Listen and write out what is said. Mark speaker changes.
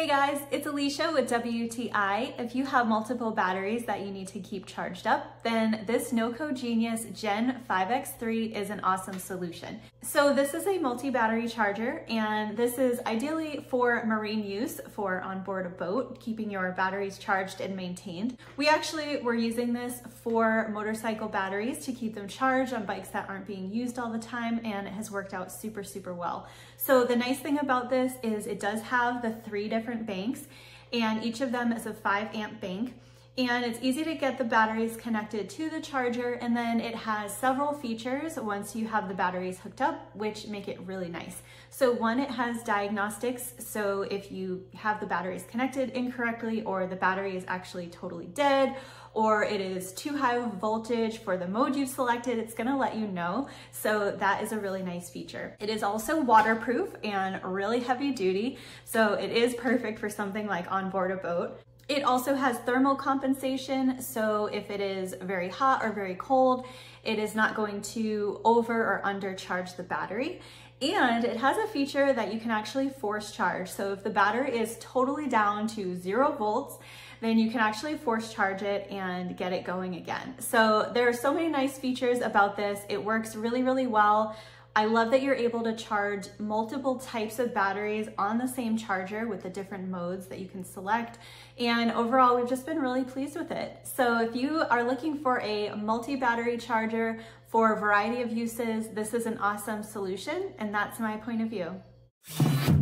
Speaker 1: Hey guys, it's Alicia with WTI. If you have multiple batteries that you need to keep charged up, then this NOCO Genius Gen 5X3 is an awesome solution. So this is a multi-battery charger, and this is ideally for marine use for on board a boat, keeping your batteries charged and maintained. We actually were using this for motorcycle batteries to keep them charged on bikes that aren't being used all the time, and it has worked out super well. So the nice thing about this is it does have the 3 different banks, and each of them is a 5 amp bank, and it's easy to get the batteries connected to the charger, and then it has several features once you have the batteries hooked up which make it really nice. So one, it has diagnostics, so if you have the batteries connected incorrectly, or the battery is actually totally dead, or it is too high of voltage for the mode you've selected, it's gonna let you know. So that is a really nice feature. It is also waterproof and really heavy duty, so it is perfect for something like on board a boat. It also has thermal compensation, so if it is very hot or very cold, it is not going to over or undercharge the battery. And it has a feature that you can actually force charge. So if the battery is totally down to 0 volts, then you can actually force charge it and get it going again. So there are so many nice features about this. It works really well. I love that you're able to charge multiple types of batteries on the same charger with the different modes that you can select. And overall, we've just been really pleased with it. So if you are looking for a multi-battery charger for a variety of uses, this is an awesome solution, and that's my point of view.